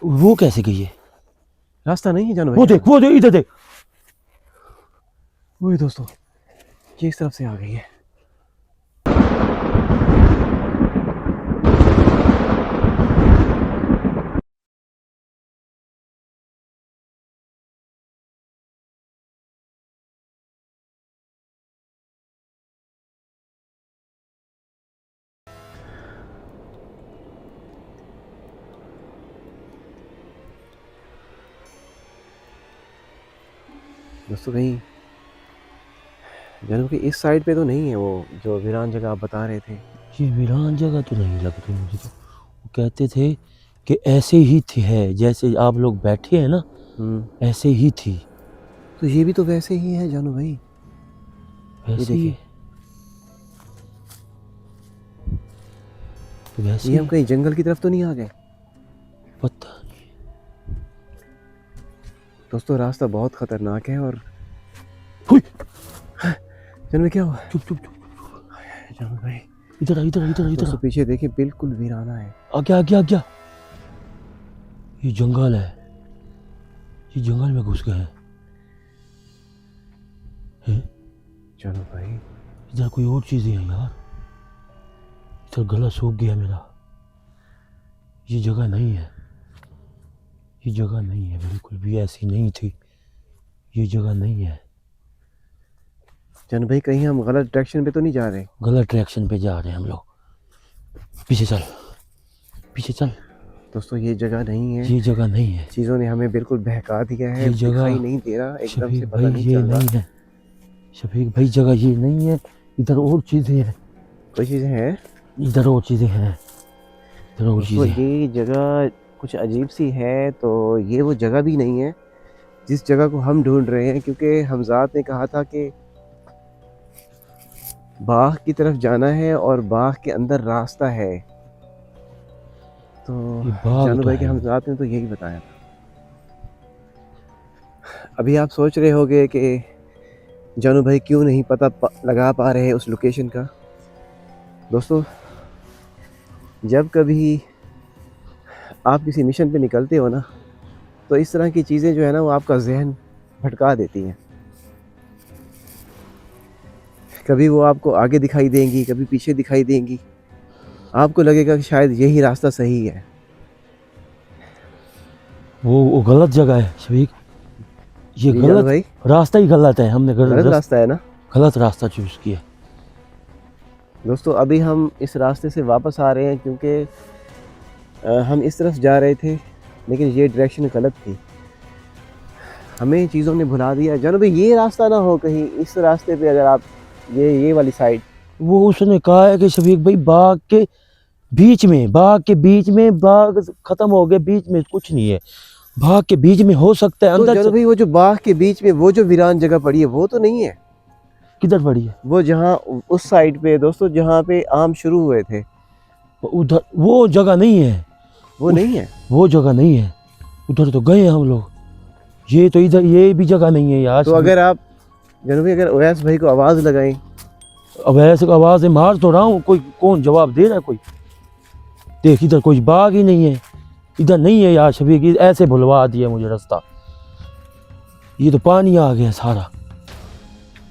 वो कैसे गई है? रास्ता नहीं है जानवर। वो देख इधर देख। वही दोस्तों, ये इस तरफ से आ गई है। दोस्तों कहीं जानवर की इस साइड पे तो नहीं है, वो जो वीरान जगह आप बता रहे थे। ये वीरान जगह तो नहीं लग रही मुझे तो। वो कहते थे कि ऐसे ही थी है, जैसे आप लोग बैठे हैं ना, ऐसे ही थी। तो ये भी तो वैसे ही है जानू भाई। ये वैसे ही देखिए, है। तो वैसे ये ही हम कहीं जंगल की तरफ तो नहीं आ गए? पता नहीं। दोस्तों रास्ता बहुत खतरनाक है। और हुई, जानू क्या हुआ? चुप चुप चुप। जानू भाई इधर आ इधर आ इधर आ इधर आ। दोस्तों पीछे देखिए, बिल्कुल वीराना है। आ गया आ गया आ गया। ये जंगल है, ये जंगल में घुस गए हैं। जानू भाई इधर कोई और चीज़ें हैं यार। इधर गला सूख गया मेरा। ये जगह नहीं है, ये जगह नहीं है, बिल्कुल भी ऐसी नहीं थी। ये जगह नहीं है। जानू भाई कहीं हम गलत डायरेक्शन पे तो नहीं जा रहे? गलत डायरेक्शन पे जा रहे हैं हम लोग। पीछे चल, पीछे चल। दोस्तों ये जगह नहीं है। ये जगह नहीं है। चीज़ों ने हमें बिल्कुल बहका दिया है, ये जगह दिखाई नहीं दे रहा, एकदम से शफीक पता भाई नहीं ये चल नहीं रहा। है। शफीक भाई जगह ये नहीं है। इधर और चीज़ें हैं। कोई चीज़ें हैं? इधर और चीज़ें हैं। इधर और दोस्तों चीज़ें। ये जगह कुछ अजीब सी है। तो ये वो जगह भी नहीं है जिस जगह को हम ढूंढ रहे हैं, क्योंकि हमजाद ने कहा था कि बाग की तरफ जाना है और बाग के अंदर रास्ता है। तो ये बाग जानू तो भाई के है। हमजाद ने तो यही बताया था। अभी आप सोच रहे होगे कि जानू भाई क्यों नहीं लगा पा रहे उस लोकेशन का। दोस्तों जब कभी आप किसी मिशन पे निकलते हो ना, तो इस तरह की चीज़ें जो है ना, वो आपका जहन भटका देती हैं। कभी वो आपको आगे दिखाई देंगी, कभी पीछे दिखाई देंगी। आपको लगेगा कि शायद यही रास्ता सही है। वो गलत जगह है शफीक। ये जी जानू गलत भाई, रास्ता ही गलत है। हमने गलत रास्ता है ना? गलत रास्ता चूज किया। दोस्तों अभी हम इस रास्ते से वापस आ रहे हैं, क्योंकि हम इस तरफ जा रहे थे, लेकिन ये डायरेक्शन गलत थी। हमें चीज़ों ने भुला दिया। जानू भाई ये रास्ता ना हो कहीं इस रास्ते पे, अगर आप ये वाली साइड। वो उसने कहा है कि शफीक भाई बाग के बीच में, बाग खत्म हो गया, बीच में कुछ नहीं है। बाग के बीच में हो सकता है तो अंदर जानू से। भाई वो जो बाग के बीच में वो जो वीरान जगह पड़ी है, वो तो नहीं है? किधर पड़ी है? वो जहाँ उस साइड पे दोस्तों, जहाँ पे आम शुरू हुए थे, उधर वो जगह नहीं है। वो नहीं है। वो जगह नहीं है। उधर तो गए हम लोग। ये तो इधर ये भी जगह नहीं है यार। तो अगर आप जानू भाई, अगर ओवैस भाई को आवाज़ लगाएं। अब ऐसे आवाज़ मार तो रहा हूँ, कोई कौन जवाब दे रहा है? कोई देख, इधर कोई बाग ही नहीं है। इधर नहीं है यार शफीक, ऐसे भुलवा दिया मुझे रास्ता। ये तो पानी आ गया सारा।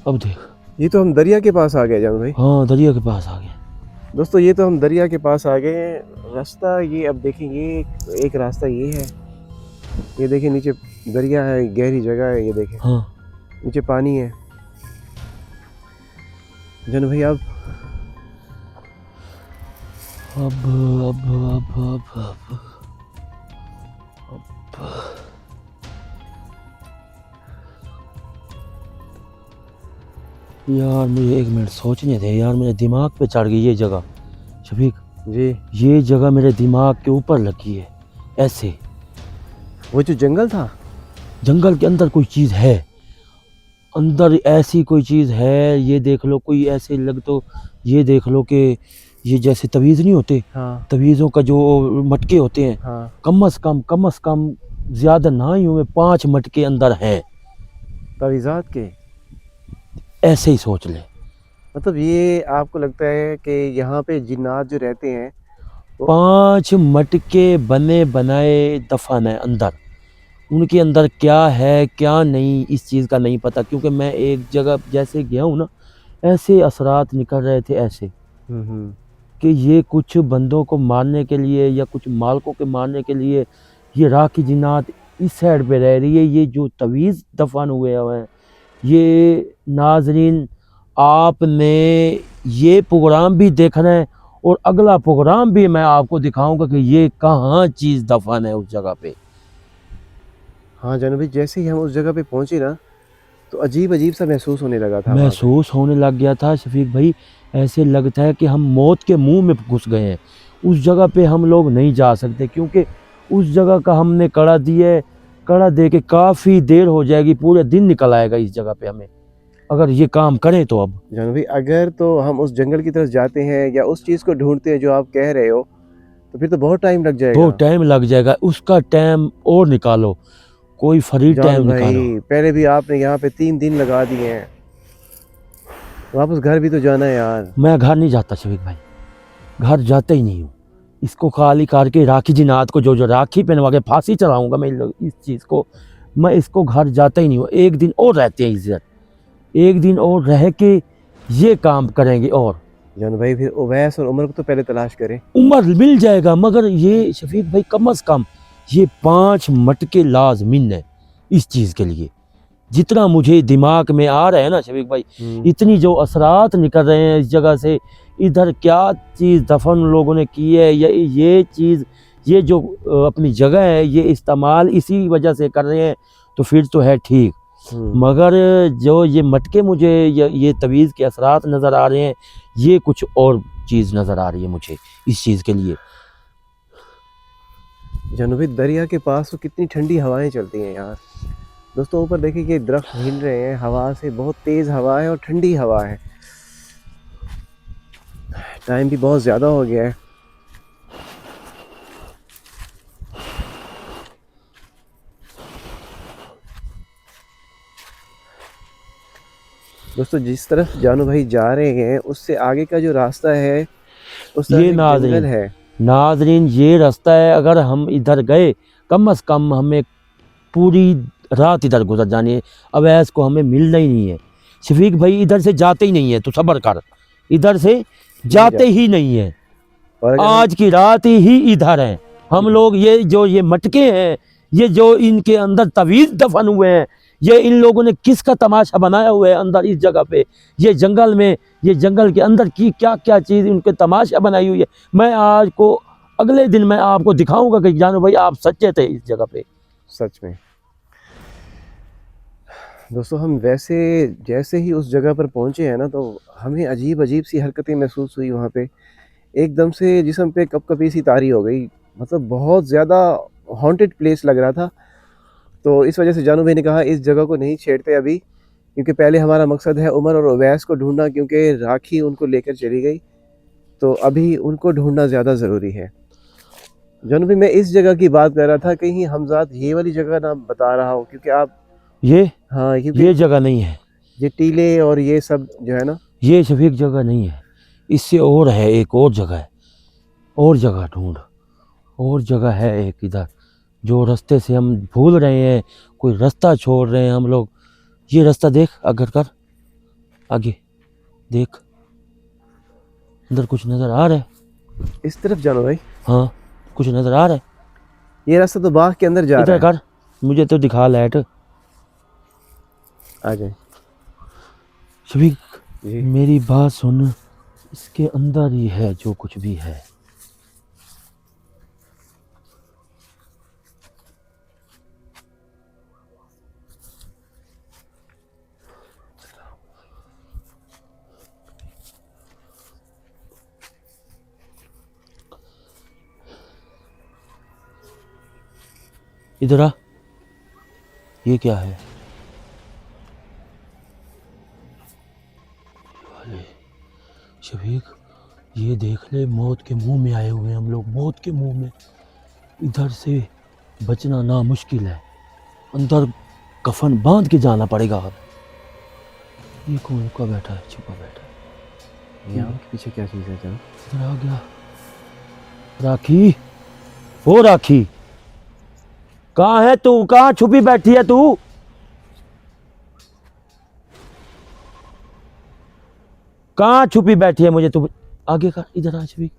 अब देख, ये तो हम दरिया के पास आ गए जानू भाई। हाँ दरिया के पास आ गए दोस्तों ये तो हम दरिया के पास आ गए हैं। रास्ता ये अब देखें, ये एक रास्ता ये है। ये देखें नीचे दरिया है, गहरी जगह है। ये देखें हाँ नीचे पानी है। जानू भाई अब यार मुझे एक मिनट सोचने थे यार। मेरे दिमाग पे चढ़ गई ये जगह शफीक। जी ये जगह मेरे दिमाग के ऊपर लगी है ऐसे। वो जो जंगल था, जंगल के अंदर कोई चीज़ है, अंदर ऐसी कोई चीज़ है। ये देख लो, कोई ऐसे लग तो ये देख लो कि ये जैसे तवीज़ नहीं होते, हाँ तवीज़ों का जो मटके होते हैं, हाँ, कम से कम ज़्यादा ना ही हुए 5 मटके अंदर हैं। तावीज़ात के। ऐसे ही सोच ले। मतलब ये आपको लगता है कि यहाँ पे जिन्नात जो रहते हैं 5 मटके बने बनाए दफन है अंदर। उनके अंदर क्या है क्या नहीं इस चीज़ का नहीं पता, क्योंकि मैं एक जगह जैसे गया हूँ ना, ऐसे असरात निकल रहे थे ऐसे कि ये कुछ बंदों को मारने के लिए या कुछ मालकों के मारने के लिए ये राखी जिन्नात इस साइड पे रह रही है। ये जो तवीज़ दफन हुए हैं, ये नाजरीन आपने ये प्रोग्राम भी देखना है और अगला प्रोग्राम भी मैं आपको दिखाऊंगा कि ये कहाँ चीज़ दफन है उस जगह पे। हाँ जानू भाई, जैसे ही हम उस जगह पे पहुंचे ना, तो अजीब अजीब सा महसूस होने लगा था वहाँ पे। महसूस होने लग गया था शफीक भाई, ऐसे लगता है कि हम मौत के मुंह में घुस गए हैं। उस जगह पे हम लोग नहीं जा सकते, क्योंकि उस जगह का हमने कड़ा दिए, कड़ा दे के काफ़ी देर हो जाएगी, पूरे दिन निकल आएगा इस जगह पे हमें, अगर ये काम करें तो। अब जानू भाई, अगर तो हम उस जंगल की तरफ जाते हैं या उस चीज़ को ढूंढते हैं जो आप कह रहे हो, तो फिर तो बहुत टाइम लग जाएगा। बहुत टाइम लग जाएगा, उसका टाइम और निकालो, कोई फ्री जानू टाइम निकालो। भाई, पहले भी आपने यहाँ पे 3 दिन लगा दिए हैं, वापस घर भी तो जाना है यार। मैं घर नहीं जाता शफीक भाई, घर जाता ही नहीं हूँ। इसको खाली करके राखी जिनात को जो जो राखी पहनवा के फांसी चढ़ाऊंगा मैं इस चीज़ को, मैं इसको घर जाता ही नहीं हूँ। एक दिन और रहते हैं इज्जत, एक दिन और रह के ये काम करेंगे। और जानू भाई, फिर उवैस और उमर को तो पहले तलाश करें। उम्र मिल जाएगा, मगर ये शफीक भाई कम अज़ कम ये 5 मटके लाजमिन है इस चीज़ के लिए। जितना मुझे दिमाग में आ रहा है ना शफीक भाई, इतनी जो असरात निकल रहे हैं इस जगह से, इधर क्या चीज़ दफन लोगों ने की है, ये चीज़, ये जो अपनी जगह है ये इस्तेमाल इसी वजह से कर रहे हैं, तो फिर तो है ठीक। मगर जो ये मटके मुझे ये तवीज़ के असरात नज़र आ रहे हैं, ये कुछ और चीज़ नज़र आ रही है मुझे इस चीज़ के लिए। जानू भाई, दरिया के पास तो कितनी ठंडी हवाएं चलती हैं यार। दोस्तों ऊपर देखिए कि दरख्त हिल रहे हैं हवा से, बहुत तेज़ हवा है और ठंडी हवा है। टाइम भी बहुत ज़्यादा हो गया है। दोस्तों जिस तरफ जानू भाई जा रहे हैं उससे आगे का जो रास्ता है उस तरफ ये एक जंगल है। नाजरीन ये रास्ता है, अगर हम इधर गए कम अज़ कम हमें पूरी रात इधर गुजर जानी है। अवैस को हमें मिलना ही नहीं है। शफीक भाई इधर से जाते ही नहीं है, तो सब्र कर, इधर से जाते ही नहीं है। और अगर आज की रात ही इधर हैं हम लोग। ये जो ये मटके हैं, ये जो इनके अंदर तवीज़ दफन हुए हैं, ये इन लोगों ने किसका तमाशा बनाया हुआ है अंदर इस जगह पे, ये जंगल में, ये जंगल के अंदर की क्या क्या चीज़ इनके तमाशा बनाई हुई है, मैं आज को अगले दिन मैं आपको दिखाऊंगा कि जानो भाई आप सच्चे थे इस जगह पे। सच में दोस्तों, हम वैसे जैसे ही उस जगह पर पहुंचे हैं ना, तो हमें अजीब अजीब सी हरकतें महसूस हुई वहाँ पे। एकदम से जिस्म पे कपकपी सी तारी हो गई, मतलब बहुत ज़्यादा हॉन्टेड प्लेस लग रहा था। तो इस वजह से जानू भाई ने कहा इस जगह को नहीं छेड़ते अभी, क्योंकि पहले हमारा मकसद है उमर और उवैस को ढूंढना, क्योंकि राखी उनको लेकर चली गई, तो अभी उनको ढूंढना ज़्यादा ज़रूरी है। जानू भाई, मैं इस जगह की बात कर रहा था, कहीं हमजाद ये वाली जगह ना बता रहा हो, क्योंकि आप ये हाँ, क्योंकि ये जगह नहीं है, ये टीले और ये सब जो है ना। ये शफीक जगह नहीं है, इससे और है, एक और जगह है, और जगह ढूंढ, और जगह है एक इधर, जो रास्ते से हम भूल रहे हैं, कोई रास्ता छोड़ रहे हैं हम लोग। ये रास्ता देख, अगर कर आगे देख, अंदर कुछ नज़र आ रहा है। इस तरफ जानू भाई, हाँ कुछ नज़र आ रहा है, ये रास्ता तो बाग के अंदर जा इधर रहा है। कर, मुझे तो दिखा लाइट। आ जाए शफीक जी। मेरी बात सुन, इसके अंदर ही है जो कुछ भी है। इधर आ, ये क्या है? अरे शफीक ये देख ले, मौत के मुंह में आए हुए हैं हम लोग, मौत के मुंह में। इधर से बचना ना मुश्किल है, अंदर कफन बांध के जाना पड़ेगा अब। ये कौन का बैठा है, छुपा बैठा है? यहाँ के पीछे क्या चीज़ है? चलो इधर आ गया, राखी, ओ राखी, कहाँ है तू? कहाँ छुपी बैठी है तू? कहाँ छुपी बैठी है? मुझे तू आगे कर, इधर आ छुपी।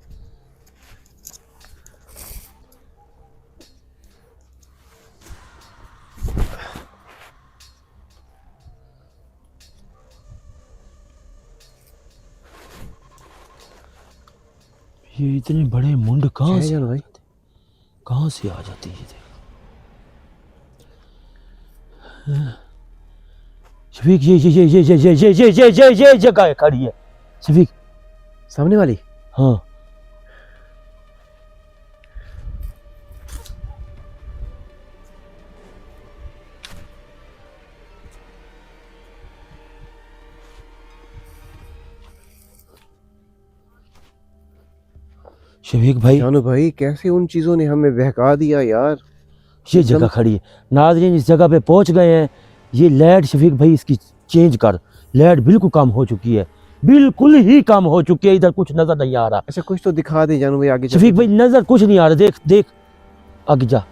ये इतने बड़े मुंड कहाँ है से जानो भाई? कहाँ से आ जाती है? देख शफीक, ये जगह है खड़ी है शफीक। सामने वाली? हाँ, शफीक भाई, जानो भाई, कैसे उन चीजों ने हमें बहका दिया यार। ये जगह खड़ी है। नाज़रीन, इस जगह पे पहुंच गए हैं। ये लाइट शफीक भाई इसकी चेंज कर। लाइट बिल्कुल कम हो चुकी है, बिल्कुल ही कम हो चुकी है। इधर कुछ नजर नहीं आ रहा अच्छा कुछ तो दिखा दे जानो भाई, आगे चल शफीक के। भाई, नजर कुछ नहीं आ रहा। देख देख, आगे जा,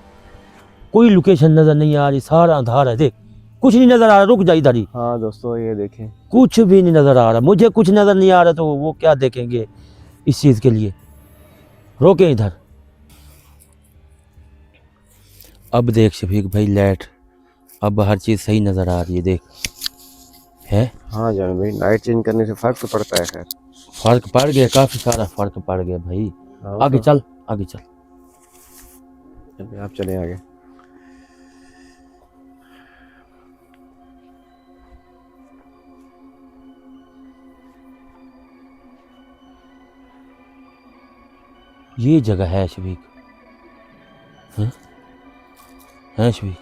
कोई लोकेशन नजर नहीं आ रही, सारा अंधार है। देख, कुछ नहीं नजर आ रहा। रुक जा इधर ही, हाँ दोस्तों ये देखें, कुछ भी नहीं नजर आ रहा। मुझे कुछ नजर नहीं आ रहा, तो वो क्या देखेंगे इस चीज के लिए? रोके इधर। अब देख शफीक भाई, लाइट, अब हर चीज सही नजर आ रही है। देख, है हाँ जानो भाई, लाइट चेंज करने से फर्क तो पड़ता है। खैर फर्क पड़ गया, काफी सारा फर्क पड़ गया भाई। हाँ, आगे तो- चल, आगे चल। चलिए, आप चले आगे। ये जगह है शफीक, है शफीक,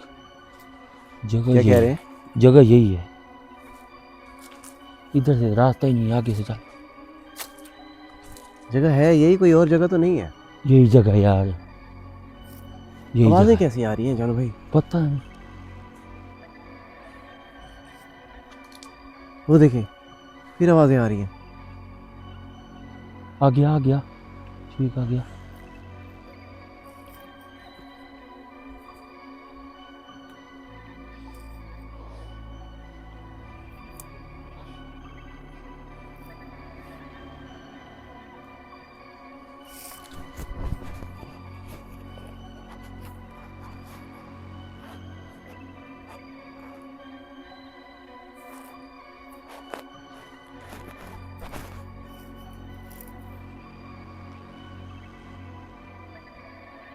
जगह क्या यही कह है। रहे हैं? जगह यही है। इधर से रास्ता ही नहीं है, आगे से चल। जगह है यही, कोई और जगह तो नहीं है? यही जगह है यार, यही आवाजें जगह है। कैसी आ रही हैं जानो भाई? पता नहीं। वो देखें, फिर आवाजें आ रही हैं। आ गया, आ गया, ठीक आ गया।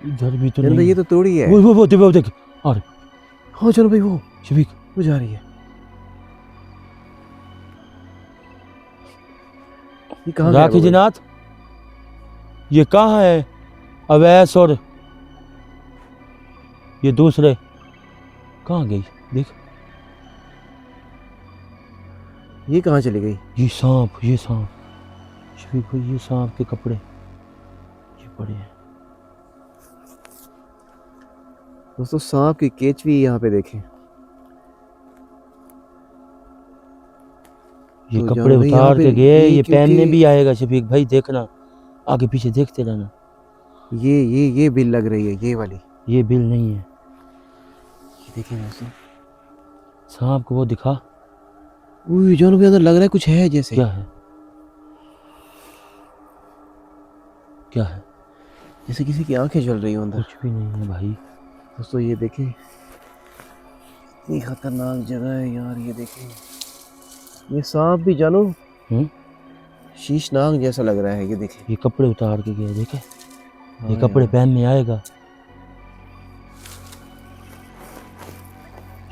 इधर भी तो जानो नहीं। भाई ये तो तोड़ी है। वो देख, आ रहे हाँ जानो भाई, वो शफीक। वो जा रही है। ये कहाँ गया राखी वो भाई? जिनात, ये कहाँ है? अवैस और ये दूसरे कहाँ गई? देख, ये कहाँ चली गई? ये सांप, ये सांप शफीक भाई, ये सांप के कपड़े ये पड़े हैं। दोस्तों सांप की केचवी यहाँ पे देखें। ये तो कपड़े जानो भाई, यहाँ उतार पे के गए। ये क्योंकि पहनने भी आएगा शफीक भाई, देखना, आगे पीछे देखते रहना। ये बिल लग रही है, ये वाली। ये बिल नहीं है। ये देखें दोस्तों, सांप को वो दिखा। उई जानो भाई, अंदर लग रहा है कुछ है जैसे। क्या है? क्या है? जैसे किसी की आंखें जल रही हो अंदर। कुछ भी नहीं है भाई। दोस्तों ये देखें, इतनी खतरनाक जगह है यार। ये देखें, ये सांप भी जानो शीशनाग जैसा लग रहा है। ये देखें, ये कपड़े उतार के गया, देखे? हाँ ये कपड़े यार। पहनने आएगा।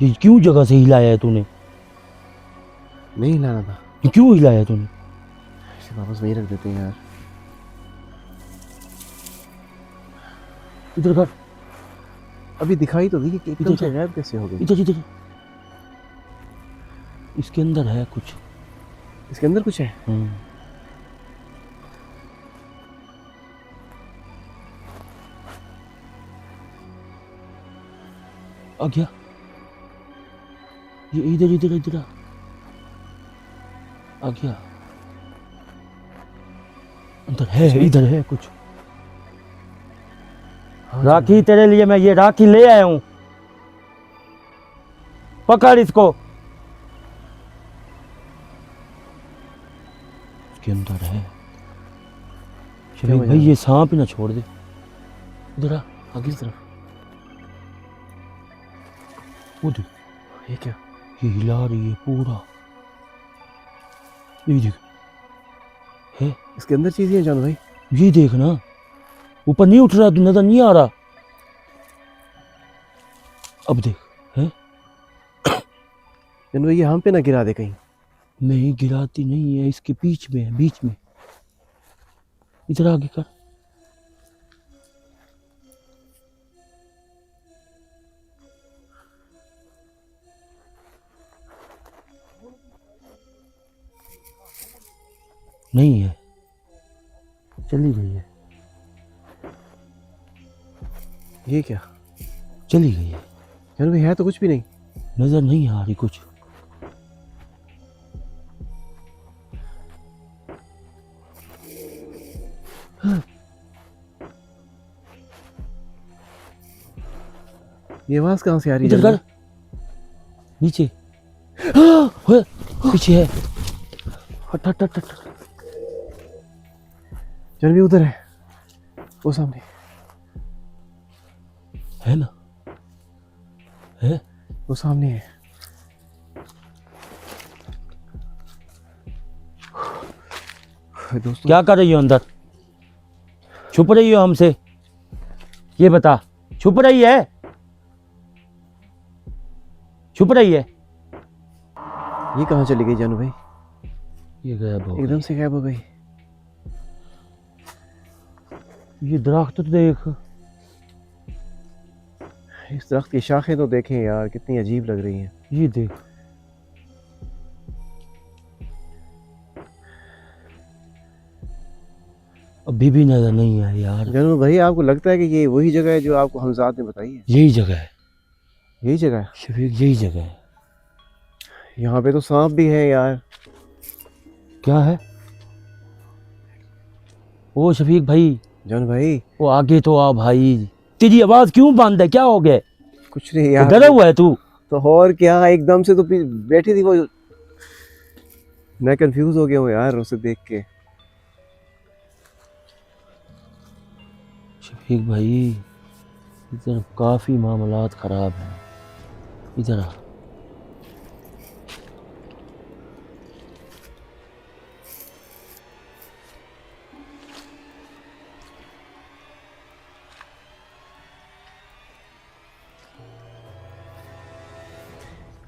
ये क्यों जगह से हिलाया है तूने? नहीं लाना था, ये क्यों हिलाया है तूने? इसे वापस वहीं रख देते हैं यार। इधर कर, अभी दिखाई तो दी कि एकदम इधर से कर। गायब कैसे हो गई? इधर इधर। इसके अंदर है कुछ। इसके अंदर कुछ है? आ गया। ये इधर इधर इधर आ गया। अंदर है, इधर है कुछ। हाँ राखी तेरे लिए मैं ये राखी ले आया हूँ, पकड़ इसको। इसके अंदर है शफीक हुआ भाई, जनाब? ये सांप ही ना छोड़ दे। इधर आ, आगे किस तरफ? वो देख, ये क्या? ये हिला रही है पूरा, ये देख है, इसके अंदर चीजें हैं जान भाई? ये देख ना, ऊपर नहीं उठ रहा, नजर नहीं आ रहा। अब देख है, जान भाई ये हम पे ना गिरा दे कहीं। नहीं गिराती नहीं है, इसके बीच में है, बीच में। इधर आगे कर, नहीं है, चली गई है, ये क्या? चली गई है, जान भाई है तो कुछ भी नहीं। नजर नहीं आ रही कुछ। ये आवाज कहाँ से आ रही है इधर जान कर, नीचे। हाँ, पीछे है, हट हट हट हट। भाई? जान भाई उधर है, वो सामने। है ना, है, वो सामने है। दोस्तों क्या कर रही हो अंदर? छुप रही हो हमसे? ये बता, छुप रही है? छुप रही है? ये कहाँ चली गई जानू भाई? ये गायब हो एकदम से गायब हो गई। गई। ये दरख्त तो देख, इस दरख्त की शाखें तो देखें यार, कितनी अजीब लग रही हैं। ये देख, अभी भी नजर नहीं है यार। जानू भाई आपको लगता है कि ये वही जगह है जो आपको हमजाद ने बताई है? यही जगह है यही जगह है? शफीक, यही जगह है। यहाँ पे तो सांप भी है यार। क्या है? ओ शफीक भाई, जानू भाई वो आगे तो आ भाई। तेरी आवाज क्यों बंद है, क्या हो गया? कुछ नहीं यार। डरा हुआ है तू? तो और क्या, एकदम से तो बैठी थी वो, मैं कंफ्यूज हो गया हूँ यार उसे देख के। शफीक भाई, इधर काफी मामलात खराब हैं, इधर आ।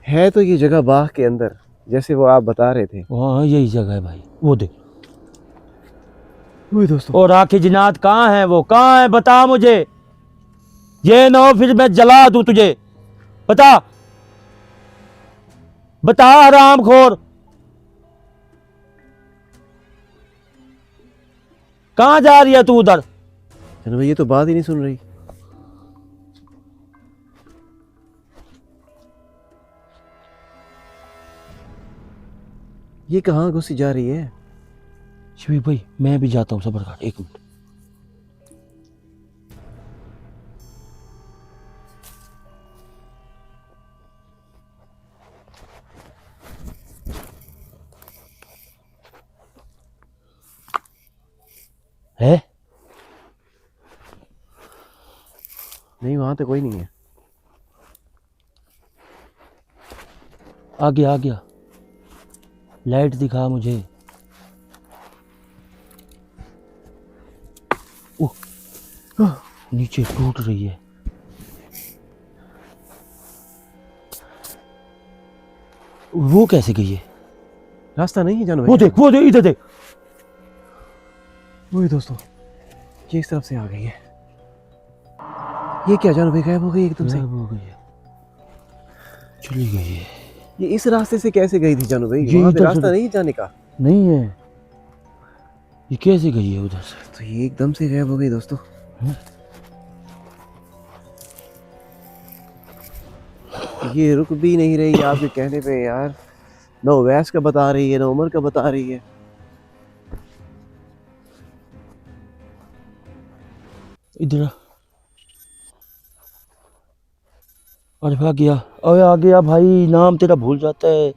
है तो ये जगह बाग के अंदर, जैसे वो आप बता रहे थे। हाँ यही जगह है भाई, वो देख। वही दोस्तों। और राखी जिनात कहाँ है? वो कहाँ है, बता मुझे। ये ना हो फिर मैं जला दूं तुझे, बता बता हरामखोर, कहाँ जा रही है तू उधर? जानू भाई ये तो बात ही नहीं सुन रही। ये कहाँ घुसी जा रही है? शफीक भाई मैं भी जाता हूँ, सबर कर एक मिनट। है? नहीं वहां तो कोई नहीं है। आ गया आ गया, लाइट दिखा मुझे। ओह, नीचे टूट रही है। वो कैसे गई है? रास्ता नहीं है जानू भाई। वो देख, वो देख, इधर देख। वही दोस्तों, ये इस तरफ से आ गई है। ये क्या जानू भाई, गायब हो गई एकदम से। गायब हो गई है, चली गई है। ये इस रास्ते से कैसे गई थी जानू भाई? ये वहां पे इधर रास्ता से- नहीं है जाने का। नहीं है, ये कैसे गई है उधर से? तो ये एकदम से गायब हो गई दोस्तों। ये रुक भी नहीं रही आपके कहने पे यार। ना उवैस का बता रही है, ना उमर का बता रही है। इधर आ। अरे आ गया, अरे आ गया भाई, नाम तेरा भूल जाता है।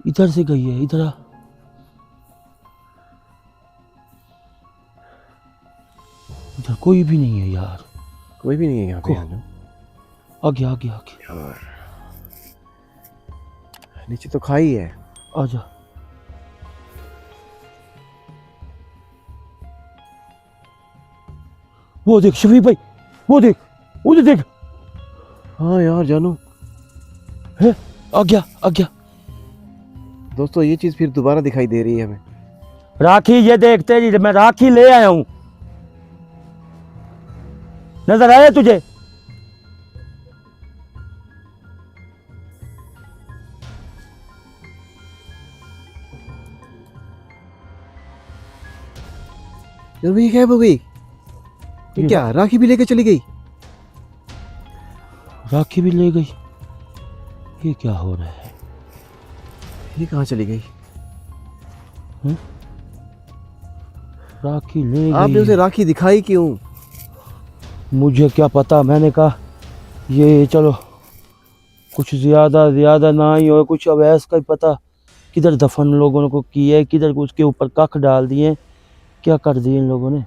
इधर से गई है, इधर आ। इधर कोई भी नहीं है यार। कोई भी नहीं है यहाँ पे। आ गया आ गया आ गया। यार नीचे तो खाई है। आजा। वो देख शफीक भाई, वो देख, उधर देख। हाँ यार जानू, है, आ गया आ गया। दोस्तों ये चीज़ फिर दोबारा दिखाई दे रही है हमें। राखी ये देखते जी, मैं राखी ले आया हूं। नजर आया तुझे? जानू ये क्या हो गई? ये ये क्या राखी भी लेके चली गई? राखी भी ले गई। ये क्या हो रहा है? ये कहाँ चली गई? राखी ले आपने गई। उसे राखी दिखाई क्यों? मुझे क्या पता, मैंने कहा ये चलो कुछ ज्यादा ना ही हो, कुछ अवैस का ही पता। किधर दफन लोगों को की है, किधर उसके ऊपर कख डाल दिए, क्या कर दिए इन लोगों ने।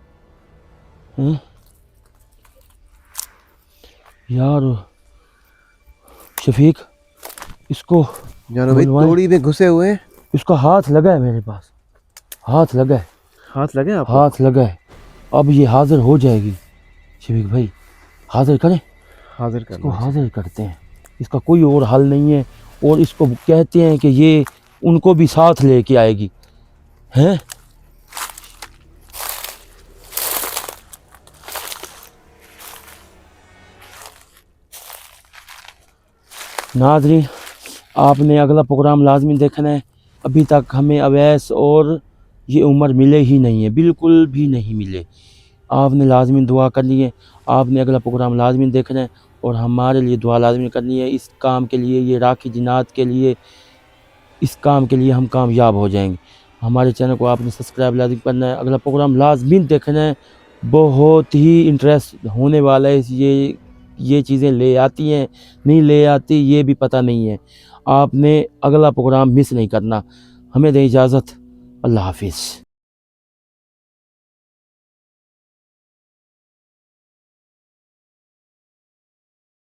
हैं? यार शफीक, इसको जानू भाई बुलवाएं। तोड़ी में घुसे हुए हैं। इसका हाथ लगा है मेरे पास, हाथ लगा है, हाथ लगे आपको? हाथ लगा है। अब ये हाजिर हो जाएगी। शफीक भाई हाजिर करें, हाजिर इसको करना। हाजिर करते हैं। इसका कोई और हल नहीं है। और इसको कहते हैं कि ये उनको भी साथ लेके आएगी। हैं? नाज़रीन, आपने अगला प्रोग्राम लाजमी देखना है। अभी तक हमें अवैस और ये उम्र मिले ही नहीं है, बिल्कुल भी नहीं मिले। आपने लाजमी दुआ करनी है, आपने अगला प्रोग्राम लाजमी देखना है और हमारे लिए दुआ लाजमी करनी है। इस काम के लिए, ये राखी जिन्नात के लिए, इस काम के लिए हम कामयाब हो जाएंगे। हमारे चैनल को आपने सब्सक्राइब लाजमी करना है, अगला प्रोग्राम लाजमी देखना है। बहुत ही इंटरेस्ट होने वाला है। ये चीज़ें ले आती हैं, नहीं ले आती, ये भी पता नहीं है। आपने अगला प्रोग्राम मिस नहीं करना। हमें दें इजाज़त। अल्लाह हाफिज़।